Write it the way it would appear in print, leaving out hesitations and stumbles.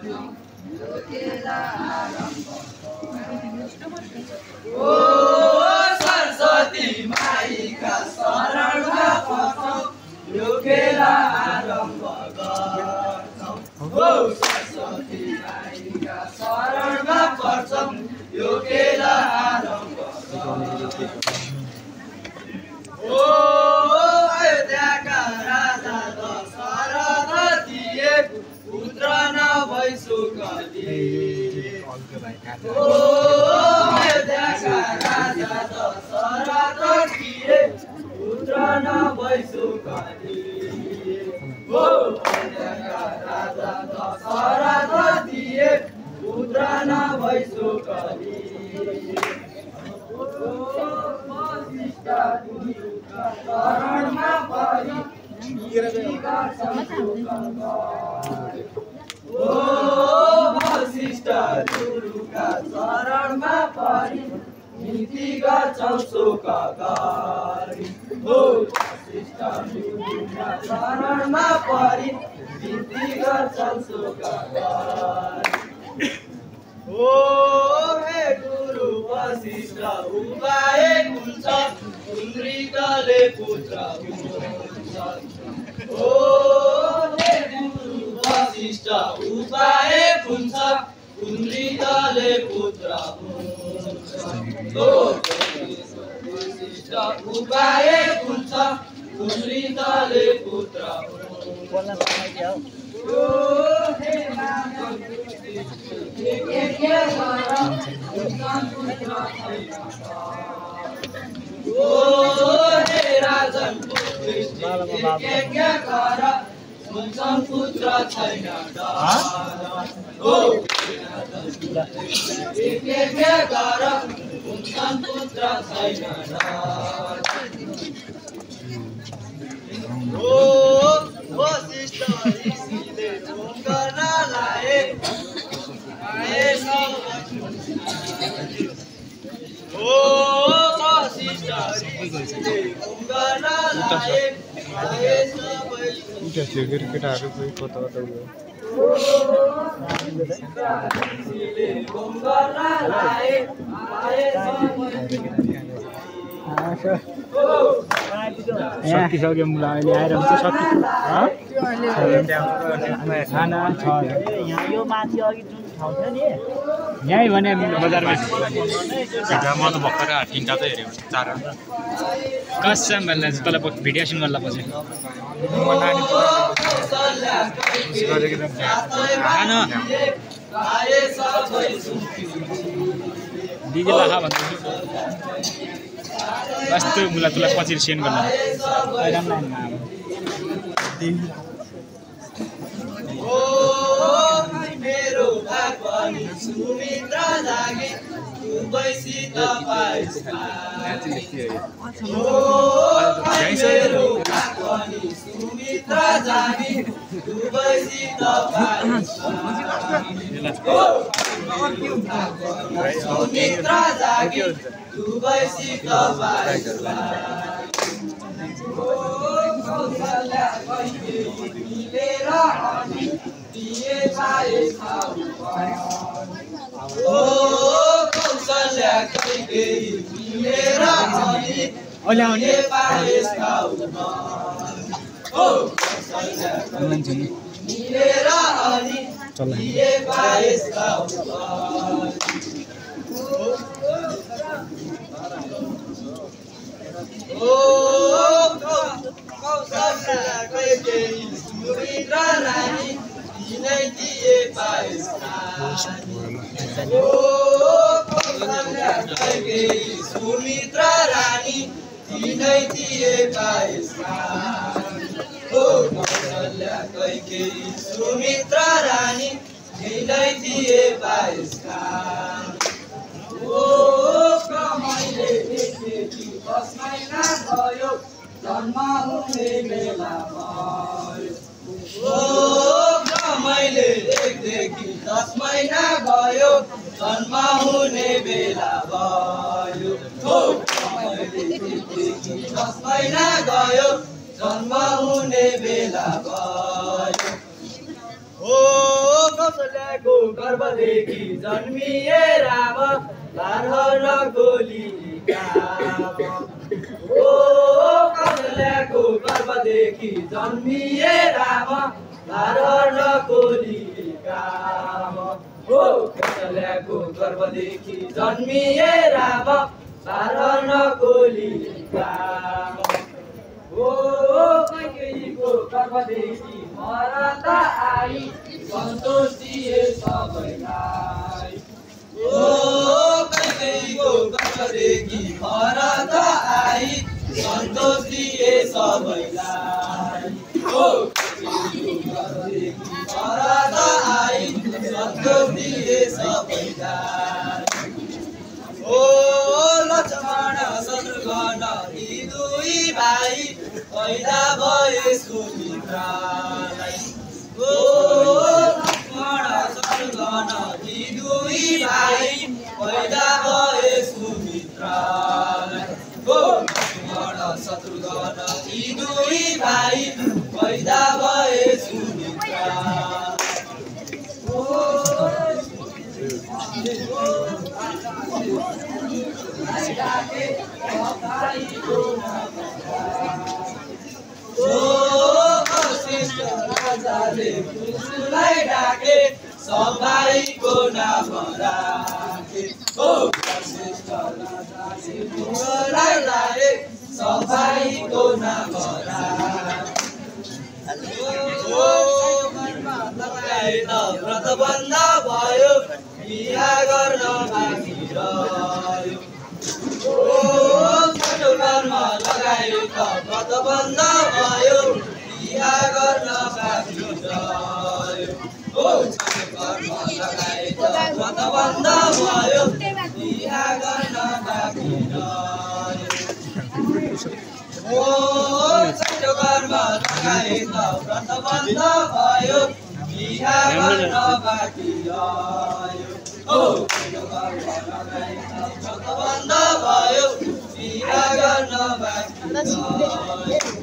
ओ Saraswati mica शरणमा पर्छौं यो खेला आरम्भ गर्छौं ओ सरस्वती माईका शरणमा पर्छौं यो खेला आरम्भ गर्छौं ओ अयोध्याका राजा दशरथ थिए पुत्र नभई सुख दिए ओ अयोध्याका राजा दशरथ थिए पुत्र नभई सुख दिए ओ अयोध्याका राजा दशरथ थिए पुत्र नभई सुख दिए शरणमा परि ओ वशिष्ठ गुरुका शरणमा परि नीति गर्छौं सुख गरी ओ वशिष्ठ गुरुका शरणमा परि नीति गर्छौं सुख गरी ओ हे गुरु वशिष्ठ उपाय हुन्छ इन्द्रिकले पुत्र हुन्छ ओ हे गुरु वशिष्ठ उपाय हुन्छ इन्द्रिकले पुत्र हुन्छ ओ वशिष्ठ उपाय हुन्छ इन्द्रिकले पुत्र हुन्छ ओ हे ओ हे राजन पुत्र छैन ओ पुत्र छैन ओ वशिष्ठ ऋषिले ढुङ्गन लाए ओ वशिष्ठ ऋषिले ढुङ्गन लाए केटाहरू चाहिँ कता कता उयो सकिसक्यो मुला अहिले आएर हुन्छ खाना छ यहाँ यो माथि अघि जुन ठाउँ छ नि यहीँ भने बजारमा म त भर्खर 3 टा त हेऱ्यो 4 कसम भन्दा तँलाई भिडियोसन गर्ला पछि खाना दिदीलाई खा भन्दैछु कस्तो मुला तँलाई पछि सेन्ड गर्ला मेरो भाग्यनी सुमित्रा जागे दुबैसित पाइस ओ मेरो भाग्यनी सुमित्रा जागे दुबैसित पाइस सुमित्रा जागे दुबैसित पाइस ओ कौशल्या कैकेयी मिलेर अनि दिए पाएस खाऊ ओ कौशल्या कैकेयी मिलेर अनि दिए पाएस खाऊ ओ कौशल्या कैकेयी सुमित्रा रानी दिनै दिए पाएस ओ कौशल्या कैकेयी सुमित्रा रानी दिनै दिए पाएस ओ कौशल्या कैकेयी सुमित्रा रानी दिनै दिए पाएस ओ कमाइले देखेकी 10 महिना भयो जन्म हुने बेला भयो ओ कमाइले देखेकी 10 महिना भयो जन्म हुने बेला भयो ओ कमाइले देखेकी 10 महिना गयो जन्म हुने बेला भयो ओ कौशल्याको गर्भदेखि जन्मिए राम लार गोली ओ कौशल्याको गर्भदेखि जन्मिए राम लार गोली ओ कौशल्याको गर्भदेखि जन्मिए राम लार गोली ओ कैकेयीको गर्भदेखि मरदा आई सन्तोष दिए सबैलाई ओ कैकेयीको गर्भदेखि मरदा आई सन्तोष दिए सबैलाई ओ कैकेयीको गर्भदेखि मरदा आई सन्तोष दिए सबैलाई ओ लक्ष्मण शत्रुघ्न यी दुई भाइ पैदा भए सुमित्रालाई ओ लक्ष्मण शत्रुघ्न यी दुई भाइ पैदा भए सुमित्रालाई ओ लक्ष्मण शत्रुघ्न यी दुई भाइ पैदा भए सुमित्रालाई राजाले फुललाई डाके सबैको नाम राखे ओ श्रेष्ठ राजाले फुललाई डाके सबैको नाम राखे ओ मनमा लगाए त व्रत बन्द भयो बिहा गर्न बाँकी रह्यो ओ छोटो घरमा लगाए त व्रत बन्द भयो बिहा गर्न बाँकी रह्यो ओ छोटो घरमा लगाए त व्रत बन्द भयो बिहा गर्न बाँकी रह्यो ओ छोटो घरमा लगाए त व्रत बन्द भयो बिहा गर्न बाँकी रह्यो ओ छोटो घरमा लगाए त व्रत बन्द भयो बिहा गर्न बाँकी रह्यो